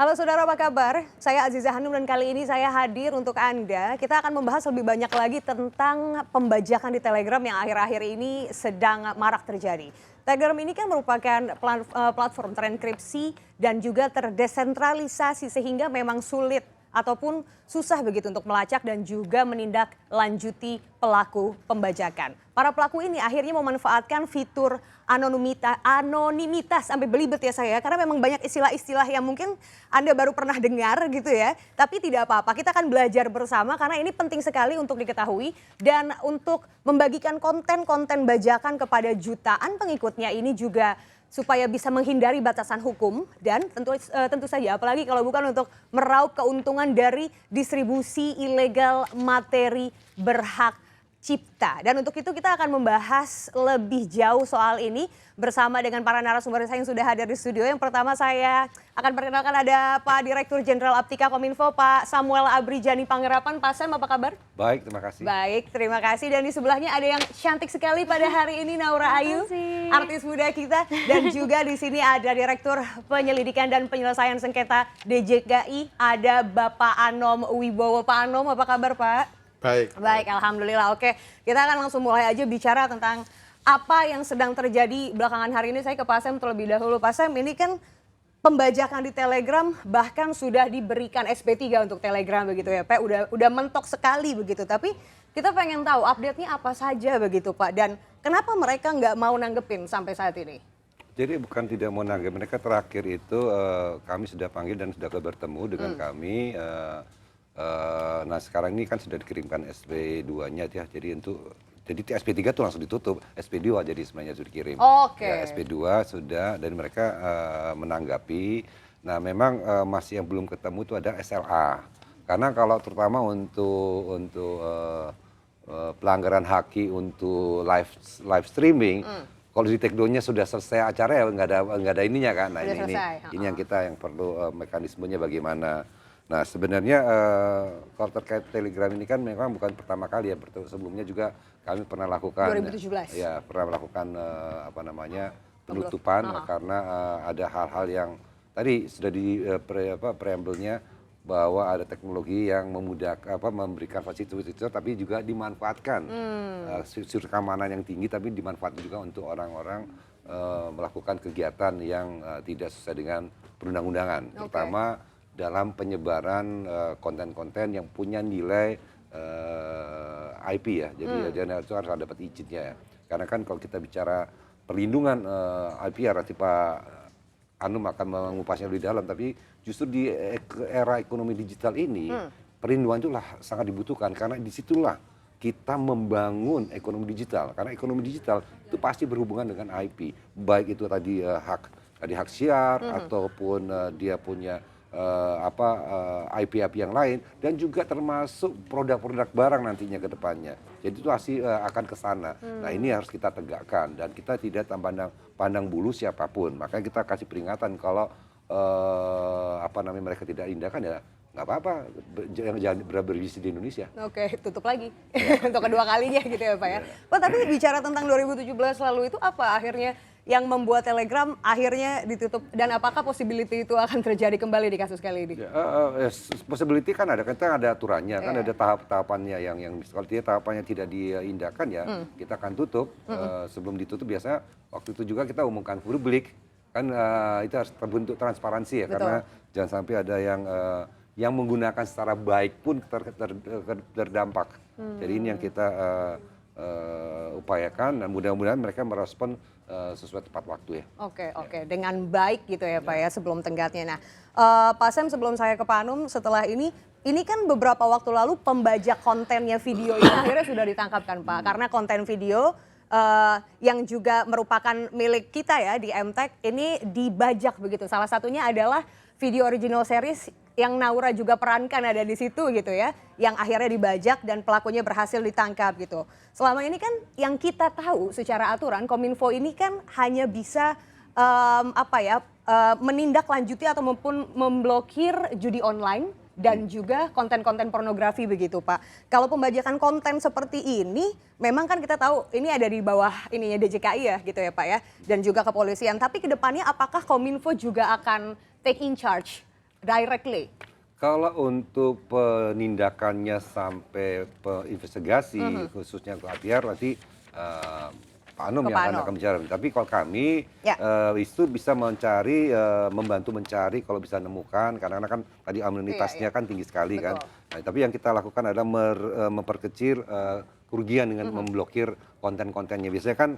Halo saudara, apa kabar? Saya Aziza Hanum dan kali ini saya hadir untuk Anda. Kita akan membahas lebih banyak lagi tentang pembajakan di Telegram yang akhir-akhir ini sedang marak terjadi. Telegram ini kan merupakan platform terenkripsi dan juga terdesentralisasi sehingga memang sulit ataupun susah begitu untuk melacak dan juga menindaklanjuti pelaku pembajakan. Para pelaku ini akhirnya memanfaatkan fitur anonimitas sampai belibet ya saya, karena memang banyak istilah-istilah yang mungkin Anda baru pernah dengar gitu ya. Tapi tidak apa-apa, kita akan belajar bersama karena ini penting sekali untuk diketahui dan untuk membagikan konten-konten bajakan kepada jutaan pengikutnya ini juga supaya bisa menghindari batasan hukum dan tentu saja apalagi kalau bukan untuk meraup keuntungan dari distribusi ilegal materi berhak cipta. Dan untuk itu kita akan membahas lebih jauh soal ini bersama dengan para narasumber saya yang sudah hadir di studio. Yang pertama saya akan perkenalkan ada Pak Direktur Jenderal Aptika Kominfo, Pak Samuel Abrijani Panggerapan. Pak Sam, apa kabar? Baik, terima kasih. Baik, terima kasih. Dan di sebelahnya ada yang cantik sekali pada hari ini, Naura Ayu, artis muda kita. Dan juga di sini ada Direktur Penyelidikan dan Penyelesaian Sengketa DJKI, ada Bapak Anom Wibowo. Pak Anom, apa kabar Pak? Baik, alhamdulillah. Oke, kita akan langsung mulai aja bicara tentang apa yang sedang terjadi belakangan hari ini. Saya ke Pak Sam terlebih dahulu. Pak Sam, ini kan pembajakan di Telegram bahkan sudah diberikan SP3 untuk Telegram begitu ya, Pak. Udah mentok sekali begitu. Tapi kita pengen tahu update-nya apa saja begitu, Pak. Dan kenapa mereka nggak mau nanggepin sampai saat ini? Jadi bukan tidak mau nanggep, mereka terakhir itu kami sudah panggil dan sudah bertemu dengan kami. Nah sekarang ini kan sudah dikirimkan SP2-nya ya, jadi SP3 itu langsung ditutup, SP2 jadi sebenarnya sudah dikirim. Oke. Ya, SP2 sudah dan mereka menanggapi. Nah memang masih yang belum ketemu itu ada SLA. Karena kalau terutama untuk pelanggaran HAKI untuk live streaming, kalau di take down-nya sudah selesai acara ya nggak ada ininya kan. Nah ini yang kita yang perlu mekanismenya bagaimana. Nah sebenarnya kalau terkait Telegram ini kan memang bukan pertama kali ya, sebelumnya juga kami pernah lakukan 2017. Ya pernah melakukan penutupan karena ada hal-hal yang tadi sudah di preambelnya bahwa ada teknologi yang memudahkan memberikan fasilitas tapi juga dimanfaatkan fitur keamanan yang tinggi tapi dimanfaatkan juga untuk orang-orang melakukan kegiatan yang tidak sesuai dengan perundang-undangan, terutama dalam penyebaran konten-konten yang punya nilai IP ya, jadi itu harus dapat izinnya ya. Karena kan kalau kita bicara perlindungan IP ya nanti Pak Anum akan mengupasnya lebih dalam, tapi justru di era ekonomi digital ini perlindungan itulah sangat dibutuhkan karena disitulah kita membangun ekonomi digital. Karena ekonomi digital itu pasti berhubungan dengan IP, baik itu tadi hak siar ataupun dia punya IP-IP yang lain dan juga termasuk produk-produk barang nantinya ke depannya. Jadi itu pasti akan ke sana. Nah ini harus kita tegakkan dan kita tidak pandang bulu siapapun. Makanya kita kasih peringatan kalau mereka tidak indahkan ya nggak apa-apa, jangan berbisnis di Indonesia. Oke, tutup lagi untuk kedua kalinya gitu ya Pak ya. Pak, tapi bicara tentang 2017 lalu itu apa akhirnya yang membuat Telegram akhirnya ditutup dan apakah possibility itu akan terjadi kembali di kasus kali ini? Possibility kan kita ada aturannya, kan ada tahap-tahapannya yang kalau tahapannya tidak diindahkan ya kita akan tutup. Sebelum ditutup biasa waktu itu juga kita umumkan publik kan itu harus terbentuk transparansi ya. Betul. Karena jangan sampai ada yang menggunakan secara baik pun terdampak. Jadi ini yang kita upayakan dan mudah-mudahan mereka merespon sesuai tepat waktu ya. Oke. Dengan baik gitu ya Pak ya sebelum tenggatnya. Nah Pak Sam, sebelum saya ke Pak Anum setelah ini kan beberapa waktu lalu pembajak kontennya video ini akhirnya sudah ditangkap kan Pak. Karena konten video yang juga merupakan milik kita ya di MTech ini dibajak begitu. Salah satunya adalah video original series yang Naura juga perankan ada di situ gitu ya, yang akhirnya dibajak dan pelakunya berhasil ditangkap gitu. Selama ini kan yang kita tahu secara aturan Kominfo ini kan hanya bisa menindaklanjuti atau memblokir judi online dan juga konten-konten pornografi begitu Pak. Kalau pembajakan konten seperti ini memang kan kita tahu ini ada di bawah ininya DJKI ya gitu ya Pak ya, dan juga kepolisian. Tapi kedepannya apakah Kominfo juga akan take in charge directly? Kalau untuk penindakannya sampai investigasi, khususnya ke APR, nanti Pak Anum Ke yang Pak akan Anum. bicara. Tapi kalau kami Ya. itu bisa mencari, membantu mencari kalau bisa nemukan, karena kan tadi Iya, anonimitasnya kan tinggi sekali kan. betul. Nah, tapi yang kita lakukan adalah memperkecil kerugian dengan memblokir konten-kontennya. Biasanya kan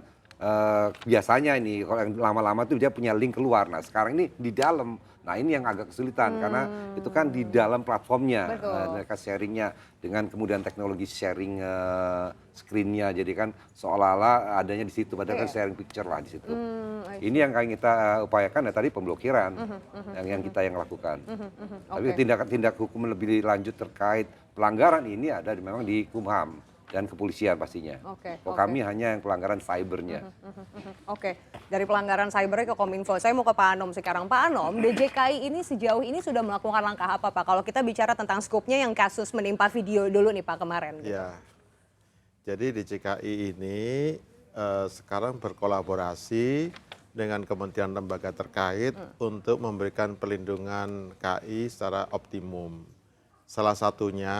biasanya ini kalau yang lama-lama tuh dia punya link keluar. Nah sekarang ini di dalam. Nah ini yang agak kesulitan karena itu kan di dalam platformnya Betul. mereka sharingnya dengan kemudian teknologi sharing screennya. Jadi kan seolah-olah adanya di situ, padahal kan Iya. sharing picture lah di situ. I Ini yang kami kita upayakan ya tadi pemblokiran yang kita yang lakukan. Tapi Oke. tindak hukum lebih lanjut terkait pelanggaran ini ada memang di Kumham dan kepolisian pastinya. Oke, Kalau oke. kami hanya yang pelanggaran cybernya. Oke, dari pelanggaran cyber ke Kominfo. Saya mau ke Pak Anom sekarang. Pak Anom, DJKI ini sejauh ini sudah melakukan langkah apa Pak? Kalau kita bicara tentang skupnya yang kasus menimpa video dulu nih Pak kemarin. Gitu. Ya, jadi DJKI ini sekarang berkolaborasi dengan kementerian lembaga terkait untuk memberikan perlindungan KI secara optimum. Salah satunya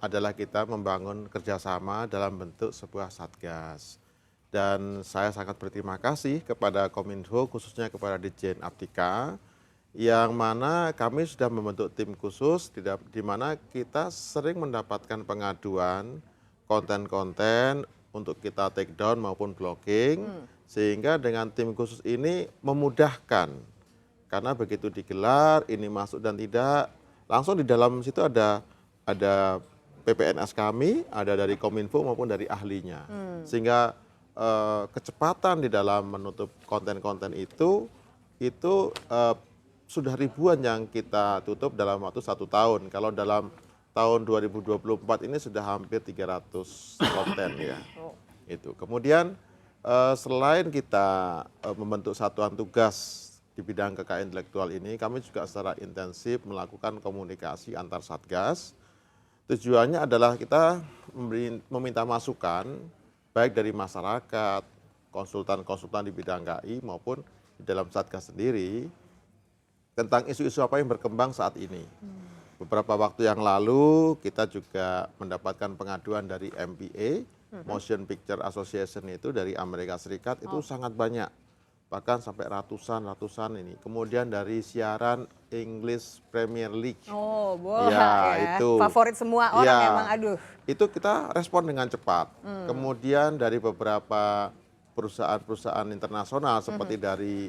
adalah kita membangun kerjasama dalam bentuk sebuah satgas. Dan saya sangat berterima kasih kepada Kominfo, khususnya kepada Ditjen Aptika, yang mana kami sudah membentuk tim khusus di mana kita sering mendapatkan pengaduan konten-konten untuk kita take down maupun blocking, sehingga dengan tim khusus ini memudahkan. Karena begitu digelar, ini masuk dan tidak, langsung di dalam situ ada PPNS kami, ada dari Kominfo maupun dari ahlinya. Sehingga kecepatan di dalam menutup konten-konten itu sudah ribuan yang kita tutup dalam waktu 1 tahun. Kalau dalam tahun 2024 ini sudah hampir 300 konten ya. Itu. Kemudian selain kita membentuk satuan tugas di bidang kekayaan intelektual ini, kami juga secara intensif melakukan komunikasi antar satgas. Tujuannya adalah kita meminta masukan baik dari masyarakat, konsultan-konsultan di bidang KI maupun di dalam satgas sendiri tentang isu-isu apa yang berkembang saat ini. Beberapa waktu yang lalu kita juga mendapatkan pengaduan dari MPA, Motion Picture Association itu dari Amerika Serikat, itu sangat banyak. Bahkan sampai ratusan ini. Kemudian dari siaran English Premier League. Oh, bola Ya, ya. itu. Favorit semua orang Ya, emang, aduh. Itu kita respon dengan cepat. Kemudian dari beberapa perusahaan-perusahaan internasional seperti dari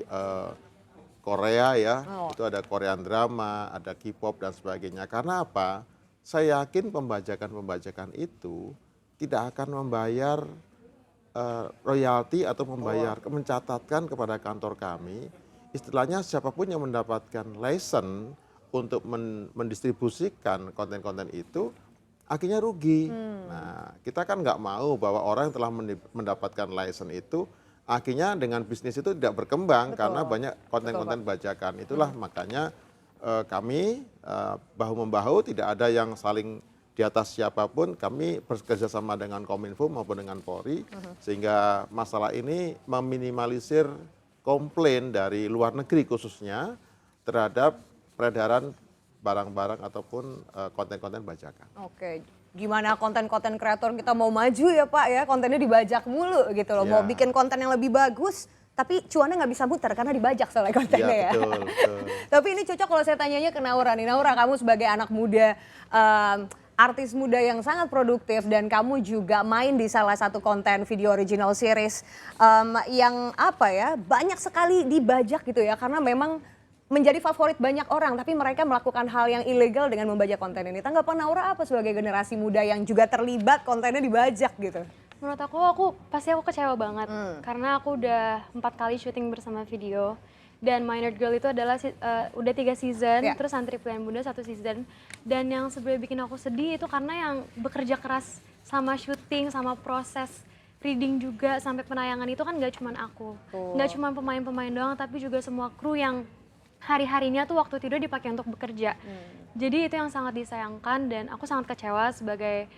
Korea ya, itu ada Korean drama, ada K-pop dan sebagainya. Karena apa? Saya yakin pembajakan-pembajakan itu tidak akan membayar royalti atau mencatatkan kepada kantor kami. Istilahnya siapapun yang mendapatkan license untuk mendistribusikan konten-konten itu akhirnya rugi. Nah, kita kan nggak mau bahwa orang yang telah mendapatkan license itu akhirnya dengan bisnis itu tidak berkembang. Betul. Karena banyak konten-konten bajakan. Itulah makanya kami bahu-membahu, tidak ada yang saling di atas siapapun. Kami bekerja sama dengan Kominfo maupun dengan Polri, sehingga masalah ini meminimalisir komplain dari luar negeri khususnya terhadap peredaran barang-barang ataupun konten-konten bajakan. Oke, gimana konten-konten kreator kita mau maju ya Pak ya, kontennya dibajak mulu gitu loh. Mau Ya. bikin konten yang lebih bagus, tapi cuannya nggak bisa muter karena dibajak soalnya kontennya ya. Betul, betul. Tapi ini cocok kalau saya tanyanya ke Naura nih. Naura, kamu sebagai anak muda, artis muda yang sangat produktif, dan kamu juga main di salah satu konten video original series yang apa ya, banyak sekali dibajak gitu ya, karena memang menjadi favorit banyak orang, tapi mereka melakukan hal yang ilegal dengan membajak konten ini. Tanggapan Naura apa sebagai generasi muda yang juga terlibat kontennya dibajak gitu? Menurut aku pasti aku kecewa banget karena aku udah 4 kali syuting bersama video, dan Minor Girl itu adalah udah 3 season, Ya. terus Santri Pilihan Bunda 1 season, dan yang sebenarnya bikin aku sedih itu karena yang bekerja keras sama syuting, sama proses reading juga sampai penayangan itu kan nggak cuman aku, nggak cuman pemain-pemain doang, tapi juga semua kru yang hari-harinya tuh waktu tidur dipakai untuk bekerja. Jadi itu yang sangat disayangkan, dan aku sangat kecewa sebagai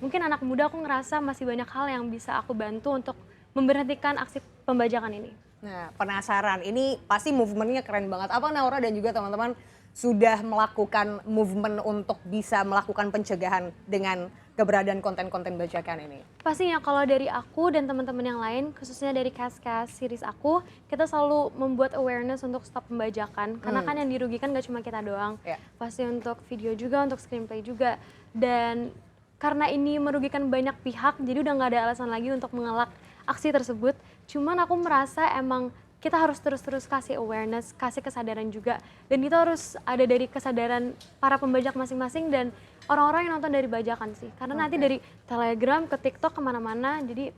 mungkin anak muda. Aku ngerasa masih banyak hal yang bisa aku bantu untuk memberhentikan aksi pembajakan ini. Nah, penasaran, ini pasti movementnya keren banget. Apa Naura dan juga teman-teman sudah melakukan movement untuk bisa melakukan pencegahan dengan keberadaan konten-konten bajakan ini? Pastinya kalau dari aku dan teman-teman yang lain, khususnya dari cast-cast series aku, kita selalu membuat awareness untuk stop pembajakan. Karena kan yang dirugikan gak cuma kita doang, Ya. pasti untuk video juga, untuk screenplay juga. Dan karena ini merugikan banyak pihak, jadi udah gak ada alasan lagi untuk mengelak aksi tersebut. Cuman aku merasa emang kita harus terus-terus kasih awareness, kasih kesadaran juga. Dan itu harus ada dari kesadaran para pembajak masing-masing dan orang-orang yang nonton dari bajakan sih. Karena nanti dari Telegram ke TikTok kemana-mana, jadi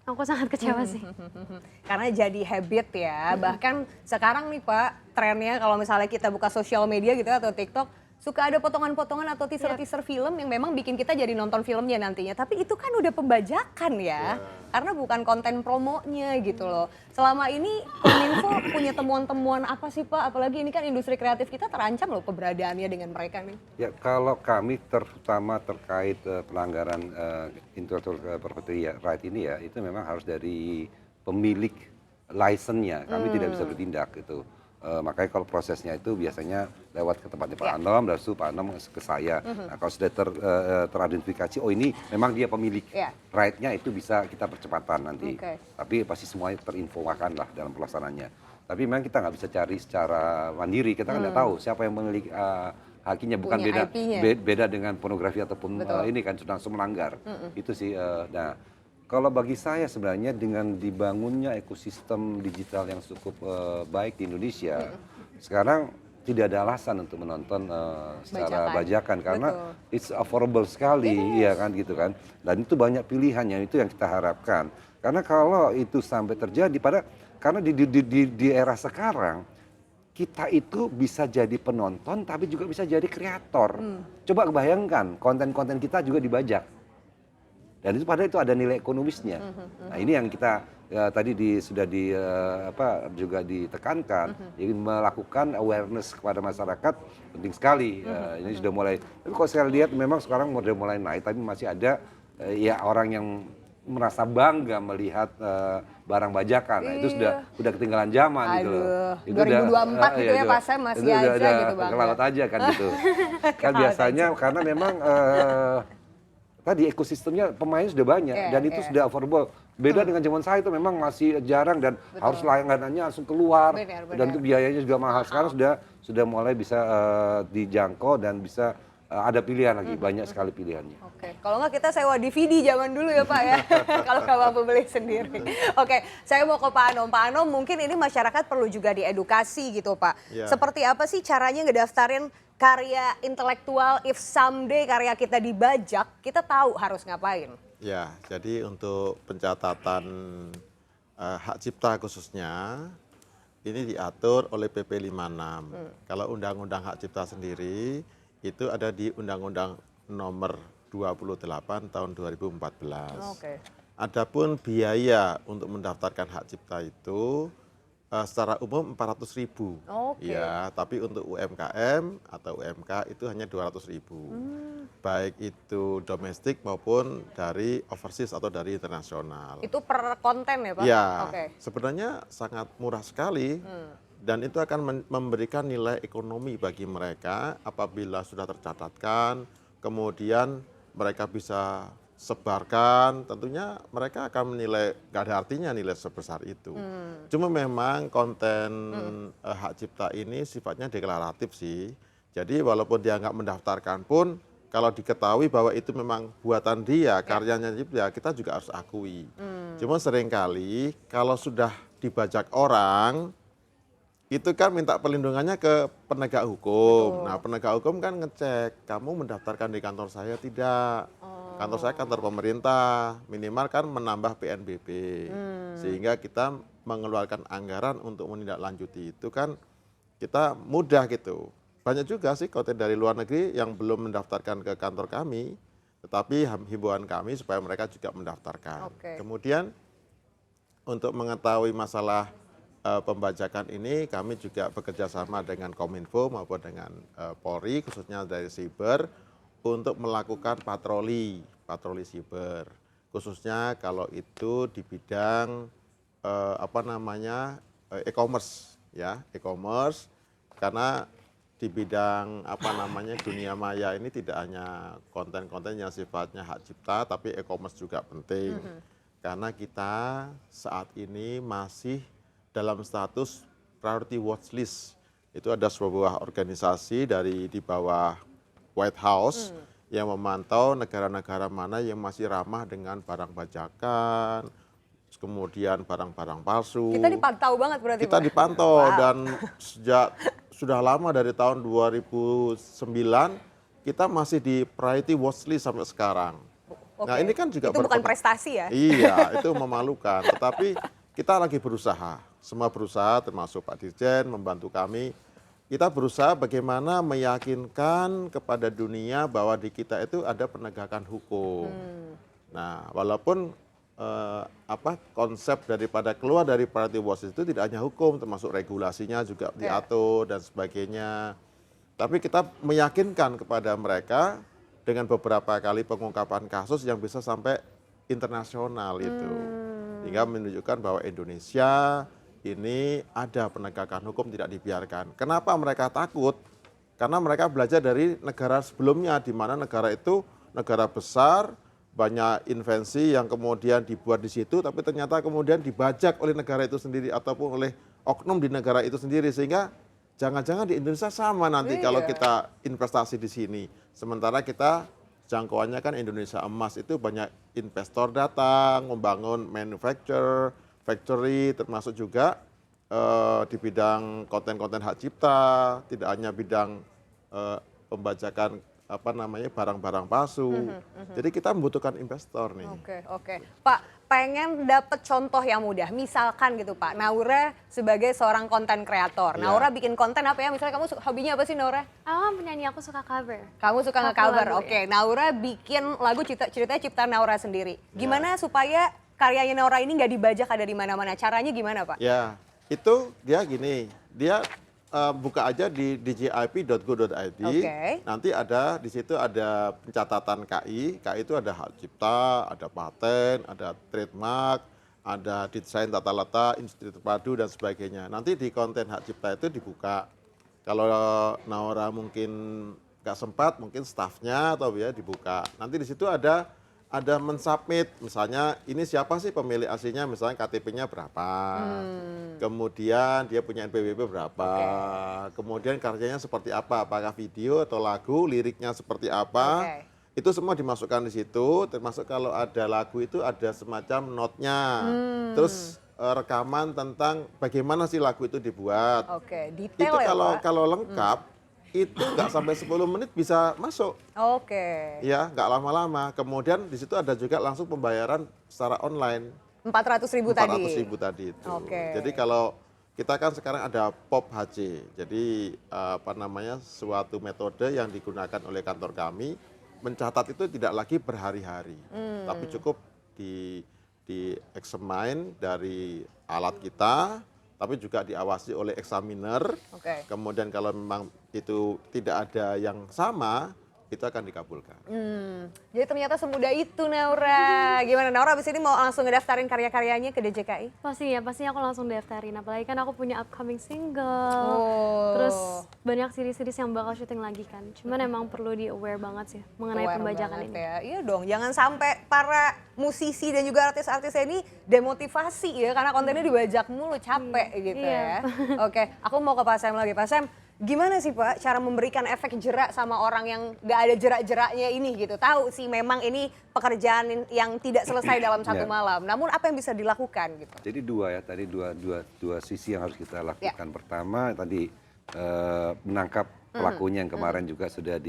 aku sangat kecewa sih. Karena jadi habit ya. Bahkan sekarang nih Pak, trennya kalau misalnya kita buka sosial media gitu atau TikTok, suka ada potongan-potongan atau teaser-teaser film yang memang bikin kita jadi nonton filmnya nantinya. Tapi itu kan udah pembajakan ya. Karena bukan konten promonya gitu loh. Selama ini Kominfo punya temuan-temuan apa sih Pak? Apalagi ini kan industri kreatif kita terancam loh keberadaannya dengan mereka nih. Ya kalau kami terutama terkait pelanggaran intellectual property right ini ya, itu memang harus dari pemilik license-nya. Kami tidak bisa bertindak gitu. Makanya kalau prosesnya itu biasanya lewat ke tempatnya Pak Anom, lalu Pak Anom ke saya. Nah, kalau sudah teridentifikasi, oh ini memang dia pemilik right-nya, itu bisa kita percepatan nanti. Tapi pasti semuanya terinfokan lah dalam pelaksanaannya. Tapi memang kita nggak bisa cari secara mandiri, kita kan nggak tahu siapa yang memiliki hakinya, bukan Punya beda IP-nya. beda dengan pornografi ataupun ini kan sudah langsung melanggar. Itu sih. Nah, kalau bagi saya sebenarnya dengan dibangunnya ekosistem digital yang cukup baik di Indonesia, sekarang tidak ada alasan untuk menonton secara bajakan karena it's affordable sekali, ya kan gitu kan. Dan itu banyak pilihannya, itu yang kita harapkan. Karena kalau itu sampai terjadi karena di era sekarang kita itu bisa jadi penonton tapi juga bisa jadi kreator. Coba kebayangkan konten-konten kita juga dibajak. Dan itu padahal itu ada nilai ekonomisnya. Nah ini yang kita tadi juga ditekankan, ingin melakukan awareness kepada masyarakat penting sekali. Ini sudah mulai. Tapi kalau saya lihat memang sekarang udah mulai naik, tapi masih ada ya orang yang merasa bangga melihat barang bajakan. Nah, itu sudah ketinggalan zaman gitu loh. Itu 2024 gitu ya Pak Sam masih aja gitu bang. Ke laut aja kan gitu. Kan biasanya karena memang tadi ekosistemnya pemain sudah banyak dan itu sudah affordable. Beda dengan zaman saya itu memang masih jarang dan harus langganannya langsung keluar dan itu biayanya juga mahal. Sekarang sudah mulai bisa dijangkau dan bisa ada pilihan lagi, banyak sekali pilihannya. Oke, kalau nggak kita sewa DVD zaman dulu ya Pak ya, kalau nggak mampu beli sendiri. Oke, saya mau ke Pak Anom. Pak Anom, mungkin ini masyarakat perlu juga diedukasi gitu Pak. Seperti apa sih caranya ngedaftarin karya intelektual, if someday karya kita dibajak, kita tahu harus ngapain? Ya, jadi untuk pencatatan hak cipta khususnya, ini diatur oleh PP 56. Kalau Undang-Undang Hak Cipta sendiri, itu ada di Undang-Undang Nomor 28 tahun 2014. Adapun biaya untuk mendaftarkan hak cipta itu secara umum 400.000. Ya, tapi untuk UMKM atau UMK itu hanya 200.000. Baik itu domestik maupun dari overseas atau dari internasional. Itu per konten ya Pak? Ya, sebenarnya sangat murah sekali. Dan itu akan memberikan nilai ekonomi bagi mereka apabila sudah tercatatkan, kemudian mereka bisa sebarkan, tentunya mereka akan menilai, gak ada artinya nilai sebesar itu. Cuma memang konten hak cipta ini sifatnya deklaratif sih. Jadi walaupun dia nggak mendaftarkan pun, kalau diketahui bahwa itu memang buatan dia, karyanya dia, kita juga harus akui. Cuma seringkali kalau sudah dibajak orang, itu kan minta perlindungannya ke penegak hukum. Nah, penegak hukum kan ngecek, kamu mendaftarkan di kantor saya tidak. Kantor saya kantor pemerintah, minimal kan menambah PNBP. Sehingga kita mengeluarkan anggaran untuk menindaklanjuti itu kan kita mudah gitu. Banyak juga sih konten dari luar negeri yang belum mendaftarkan ke kantor kami, tetapi himbauan kami supaya mereka juga mendaftarkan. Kemudian untuk mengetahui masalah pembajakan ini kami juga bekerja sama dengan Kominfo maupun dengan Polri khususnya dari siber untuk melakukan patroli siber khususnya kalau itu di bidang e-commerce ya, e-commerce karena di bidang apa namanya dunia maya ini tidak hanya konten-konten yang sifatnya hak cipta, tapi e-commerce juga penting. Karena kita saat ini masih dalam status priority watch list. Itu ada sebuah organisasi dari di bawah White House yang memantau negara-negara mana yang masih ramah dengan barang bajakan, kemudian barang-barang palsu. Kita dipantau banget berarti, Kita Pak? dipantau Wow. dan sejak sudah lama dari tahun 2009 kita masih di priority watch list sampai sekarang. Oke. Nah ini kan juga Itu bukan prestasi ya? Iya, itu memalukan. Tetapi kita lagi berusaha, semua berusaha termasuk Pak Dirjen membantu kami. Kita berusaha bagaimana meyakinkan kepada dunia bahwa di kita itu ada penegakan hukum. Nah, walaupun konsep daripada keluar dari priority watch itu tidak hanya hukum, termasuk regulasinya juga diatur dan sebagainya. Tapi kita meyakinkan kepada mereka dengan beberapa kali pengungkapan kasus yang bisa sampai internasional itu. Sehingga menunjukkan bahwa Indonesia ini ada penegakan hukum tidak dibiarkan. Kenapa mereka takut? Karena mereka belajar dari negara sebelumnya, di mana negara itu negara besar, banyak invensi yang kemudian dibuat di situ, tapi ternyata kemudian dibajak oleh negara itu sendiri ataupun oleh oknum di negara itu sendiri. Sehingga jangan-jangan di Indonesia sama nanti kalau kita investasi di sini. Sementara kita jangkauannya kan Indonesia emas itu banyak investor datang, membangun manufacture, factory, termasuk juga di bidang konten-konten hak cipta, tidak hanya bidang pembajakan barang-barang palsu. Jadi kita membutuhkan investor nih. Oke. Pak, pengen dapet contoh yang mudah. Misalkan gitu Pak, Naura sebagai seorang konten kreator. Iya. Naura bikin konten apa ya? Misalnya kamu hobinya apa sih Naura? Aku kan penyanyi, aku suka cover. Kamu suka Cover nge-cover, lagu, oke. Naura bikin lagu ceritanya ciptaan Naura sendiri. Gimana supaya karyanya Naura ini nggak dibajak ada di mana-mana? Caranya gimana Pak? Ya, itu dia gini, dia buka aja di djip.go.id. Oke. Nanti ada di situ ada pencatatan KI. KI itu ada hak cipta, ada paten, ada trademark, ada desain tata letak, industri terpadu dan sebagainya. Nanti di konten hak cipta itu dibuka. Kalau Naura mungkin nggak sempat, mungkin staffnya atau ya dibuka. Nanti di situ ada mensubmit, misalnya ini siapa sih pemilik aslinya, misalnya KTP-nya berapa, kemudian dia punya NPWP berapa, kemudian karyanya seperti apa, apakah video atau lagu, liriknya seperti apa, itu semua dimasukkan di situ, termasuk kalau ada lagu itu ada semacam notnya, terus rekaman tentang bagaimana sih lagu itu dibuat. Oke, detail Itu ya Pak? kalau lengkap, itu nggak sampai 10 menit bisa masuk. Oke. Ya, nggak lama-lama. Kemudian di situ ada juga langsung pembayaran secara online. 400.000 tadi? 400.000 tadi itu. Oke. Jadi kalau kita kan sekarang ada POP HC. Jadi suatu metode yang digunakan oleh kantor kami mencatat itu tidak lagi berhari-hari. Tapi cukup di examine dari alat kita, tapi juga diawasi oleh examiner. Kemudian kalau memang itu tidak ada yang sama, itu akan dikabulkan. Jadi ternyata semudah itu Naura. Gimana Naura abis ini mau langsung ngedaftarin karya-karyanya ke DJKI? Pastinya aku langsung daftarin. Apalagi kan aku punya upcoming single. Terus banyak series-series yang bakal syuting lagi kan. Cuman emang perlu di-aware banget sih mengenai Aware pembajakan banget ini. ya. Iya dong, jangan sampai para musisi dan juga artis-artis ini demotivasi ya karena kontennya dibajak mulu, capek gitu ya. Oke, aku mau ke Pak Sam lagi. Pak Sam, gimana sih Pak cara memberikan efek jerak sama orang yang gak ada jerak-jeraknya ini gitu? Tahu sih memang ini pekerjaan yang tidak selesai dalam satu malam. Namun apa yang bisa dilakukan gitu? Jadi dua sisi yang harus kita lakukan. Pertama tadi menangkap pelakunya yang kemarin juga sudah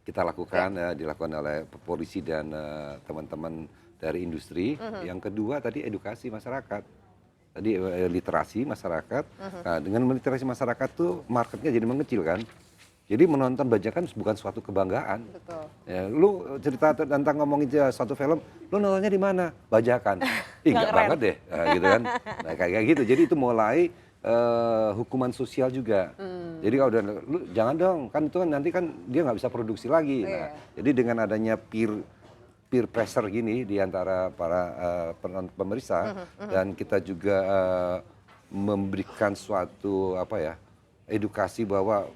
kita lakukan, dilakukan oleh polisi dan teman-teman dari industri. Yang kedua tadi edukasi masyarakat. Tadi literasi masyarakat. Nah, dengan literasi masyarakat tuh marketnya jadi mengecil kan. Jadi menonton bajakan bukan suatu kebanggaan. Betul. Ya, lu cerita tentang ngomongin suatu film, lu nontonnya di mana? Bajakan. Ih, enggak banget deh, gitu kan. Nah, kayak gitu. Jadi itu mulai hukuman sosial juga. Jadi kalau udah, lu jangan dong, kan itu kan nanti kan dia nggak bisa produksi lagi. Nah, jadi dengan adanya peer pressure gini di antara para pemeriksa dan kita juga memberikan suatu edukasi bahwa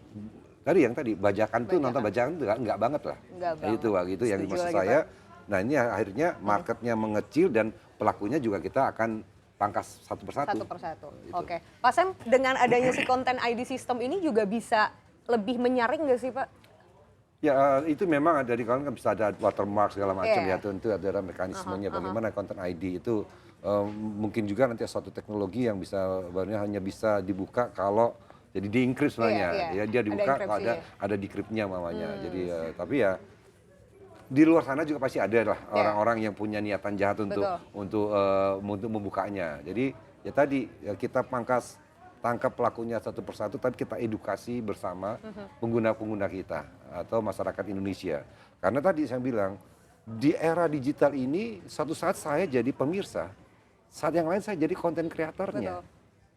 tadi bajakan tuh nonton bajakan tuh nggak banget lah. Nggak Nah, itu banget. gitu yang Setuju maksud lagi, saya. Nah ini akhirnya marketnya mengecil dan pelakunya juga kita akan pangkas satu persatu. Satu persatu. Gitu. Oke. Pak Sam, dengan adanya si konten ID system ini juga bisa lebih menyaring nggak sih Pak? Ya itu memang ada di kawan kan bisa ada watermark segala macam Iya. ya tentu ada mekanismenya bagaimana konten ID itu mungkin juga nanti suatu teknologi yang bisa barunya hanya bisa dibuka kalau jadi di-encrypt sebenarnya. Iya. Ya dia Ada dibuka kalau enkripsi, ada decryptnya mamanya. Jadi tapi ya di luar sana juga pasti ada lah orang-orang yang punya niatan jahat untuk membukanya. Jadi ya tadi ya kita tangkap pelakunya satu persatu, tapi kita edukasi bersama pengguna-pengguna kita atau masyarakat Indonesia. Karena tadi saya bilang di era digital ini satu saat saya jadi pemirsa, saat yang lain saya jadi konten kreatornya.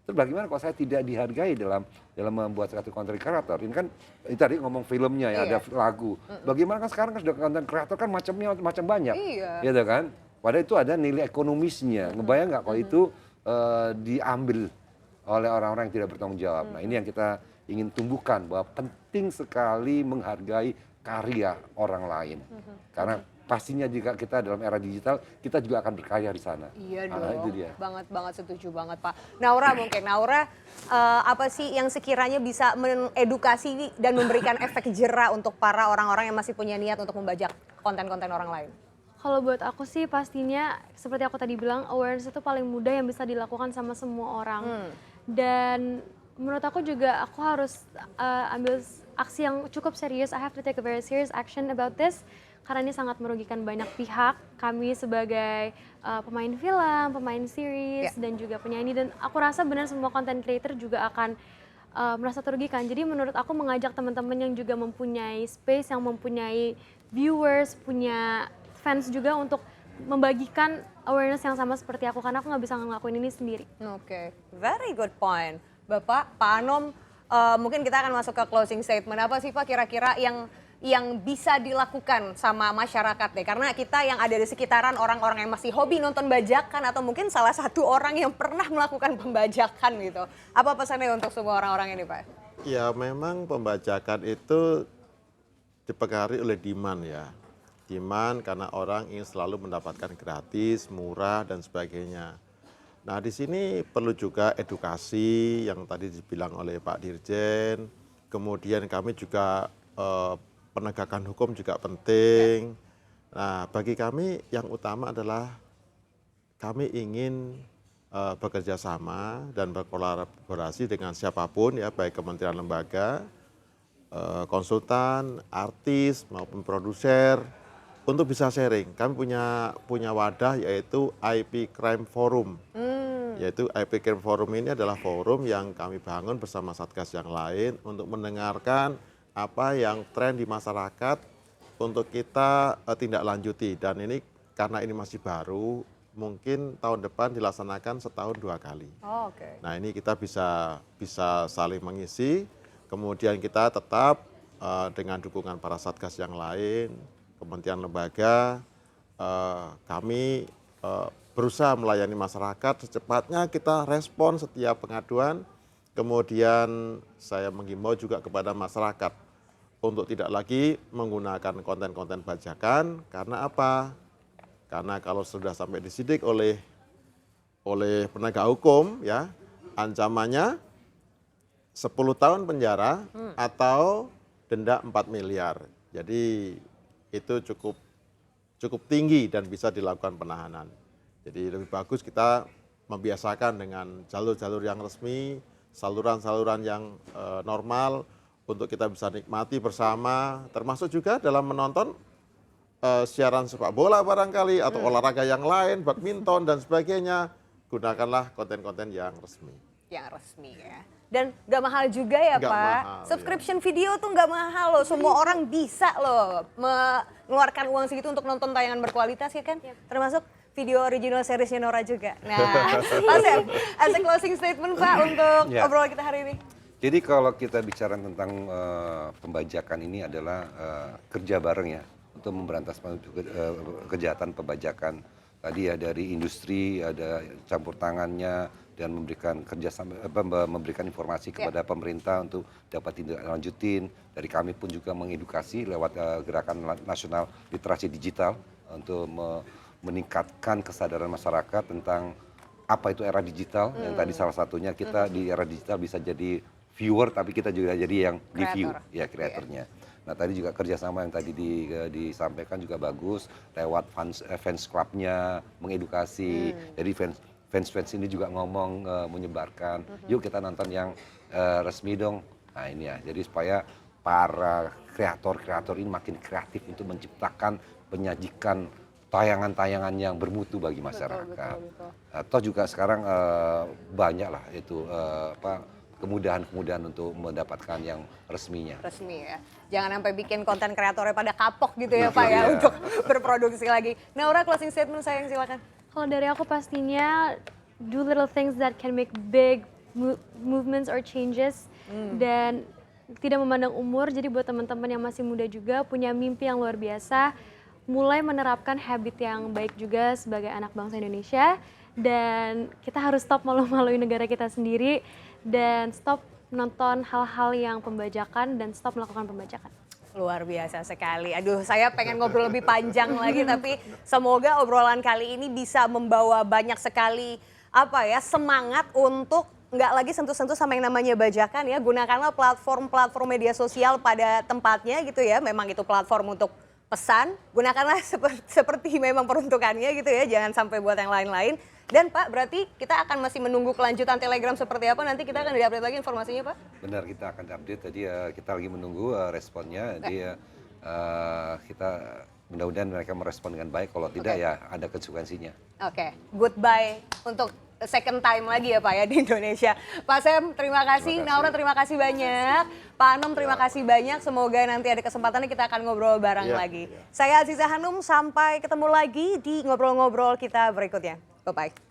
Terus bagaimana kalau saya tidak dihargai dalam membuat satu konten kreator? Ini kan ini tadi ngomong filmnya ya, ada lagu. Bagaimana kan sekarang kan sudah konten kreator kan macam banyak, gitu kan? Padahal itu ada nilai ekonomisnya. Ngebayang nggak kalau itu diambil oleh orang-orang yang tidak bertanggung jawab. Nah ini yang kita ingin tumbuhkan bahwa penting sekali menghargai karya orang lain. Karena pastinya jika kita dalam era digital, kita juga akan berkarya di sana. Iya dong, Nah, itu dia. banget setuju banget Pak. Naura apa sih yang sekiranya bisa mengedukasi dan memberikan efek jera untuk para orang-orang yang masih punya niat untuk membajak konten-konten orang lain? Kalau buat aku sih pastinya seperti aku tadi bilang, awareness itu paling mudah yang bisa dilakukan sama semua orang. Dan menurut aku juga aku harus ambil aksi yang cukup serius. I have to take a very serious action about this. Karena ini sangat merugikan banyak pihak. Kami sebagai pemain film, pemain series, dan juga penyanyi. Dan aku rasa benar semua content creator juga akan merasa terugikan. Jadi menurut aku mengajak teman-teman yang juga mempunyai space, yang mempunyai viewers, punya fans juga untuk membagikan awareness yang sama seperti aku. Karena aku nggak bisa ngelakuin ini sendiri. Oke, very good point. Bapak, Pak Anom, mungkin kita akan masuk ke closing statement. Apa sih Pak kira-kira yang bisa dilakukan sama masyarakat deh? Karena kita yang ada di sekitaran orang-orang yang masih hobi nonton bajakan atau mungkin salah satu orang yang pernah melakukan pembajakan gitu. Apa pesannya untuk semua orang-orang ini Pak? Ya memang pembajakan itu dipengaruhi oleh demand ya. Demand karena orang ingin selalu mendapatkan gratis, murah dan sebagainya. Nah di sini perlu juga edukasi yang tadi dibilang oleh Pak Dirjen. Kemudian kami juga penegakan hukum juga penting. Nah bagi kami yang utama adalah kami ingin bekerja sama dan berkolaborasi dengan siapapun ya, baik kementerian lembaga, konsultan, artis maupun produser untuk bisa sharing. Kami punya wadah yaitu IP Crime Forum. Yaitu IP Crime Forum ini adalah forum yang kami bangun bersama satgas yang lain untuk mendengarkan apa yang tren di masyarakat untuk kita tindak lanjuti. Dan ini karena ini masih baru, mungkin tahun depan dilaksanakan setahun 2 kali. Oke. Nah ini kita bisa saling mengisi, kemudian kita tetap dengan dukungan para satgas yang lain, kementerian lembaga, kami berusaha melayani masyarakat secepatnya, kita respon setiap pengaduan. Kemudian saya menghimbau juga kepada masyarakat untuk tidak lagi menggunakan konten-konten bajakan. Karena apa? Karena kalau sudah sampai disidik oleh penegak hukum ya, ancamannya 10 tahun penjara atau denda 4 miliar. Jadi itu cukup tinggi dan bisa dilakukan penahanan. Jadi lebih bagus kita membiasakan dengan jalur-jalur yang resmi, saluran-saluran yang normal untuk kita bisa nikmati bersama, termasuk juga dalam menonton siaran sepak bola barangkali atau olahraga yang lain, badminton dan sebagainya. Gunakanlah konten-konten yang resmi. Yang resmi ya. Dan gak mahal juga ya Nggak Pak. mahal, Subscription video tuh gak mahal loh. Semua orang bisa loh mengeluarkan uang segitu untuk nonton tayangan berkualitas ya kan. Termasuk video original seriesnya Nora juga. Nah, Pak Sam, as a closing statement Pak untuk obrolan kita hari ini. Jadi kalau kita bicara tentang pembajakan ini adalah kerja bareng ya untuk memberantas kejahatan pembajakan. Tadi ya dari industri ada campur tangannya, dan memberikan kerjasama, memberikan informasi kepada pemerintah untuk dapat tindak lanjutin. Dari kami pun juga mengedukasi lewat gerakan nasional literasi digital untuk meningkatkan kesadaran masyarakat tentang apa itu era digital. Yang tadi salah satunya kita di era digital bisa jadi viewer, tapi kita juga jadi yang review, ya kreatornya. Nah tadi juga kerjasama yang tadi disampaikan juga bagus lewat fans clubnya mengedukasi. Jadi fans ini juga ngomong menyebarkan, yuk kita nonton yang resmi dong. Nah ini ya, jadi supaya para kreator ini makin kreatif untuk menciptakan, menyajikan tayangan-tayangan yang bermutu bagi masyarakat. Atau juga sekarang banyak lah itu kemudahan-kemudahan untuk mendapatkan yang resminya. Resmi ya. Jangan sampai bikin konten kreatornya pada kapok gitu ya Pak ya untuk berproduksi lagi. Naura, closing statement sayang, silakan. Kalau dari aku pastinya do little things that can make big movements or changes dan tidak memandang umur. Jadi buat teman-teman yang masih muda juga punya mimpi yang luar biasa, mulai menerapkan habit yang baik juga sebagai anak bangsa Indonesia, dan kita harus stop malu-maluin negara kita sendiri dan stop nonton hal-hal yang pembajakan dan stop melakukan pembajakan. Luar biasa sekali. Aduh, saya pengen ngobrol lebih panjang lagi, tapi semoga obrolan kali ini bisa membawa banyak sekali semangat untuk nggak lagi sentuh-sentuh sama yang namanya bajakan ya. Gunakanlah platform media sosial pada tempatnya gitu ya. Memang itu platform untuk pesan, gunakanlah seperti memang peruntukannya gitu ya. Jangan sampai buat yang lain-lain. Dan Pak, berarti kita akan masih menunggu kelanjutan Telegram seperti apa, nanti kita akan di-update lagi informasinya Pak? Benar, kita akan update, tadi kita lagi menunggu responnya, jadi kita mudah-mudahan mereka merespon dengan baik, kalau tidak ya ada konsekuensinya. Oke, goodbye untuk second time lagi ya Pak ya di Indonesia. Pak Sam, terima kasih. Naura, terima kasih banyak. Pak Anom, terima kasih banyak. Semoga nanti ada kesempatannya kita akan ngobrol bareng lagi. Saya Aziza Hanum, sampai ketemu lagi di ngobrol-ngobrol kita berikutnya. Bye-bye.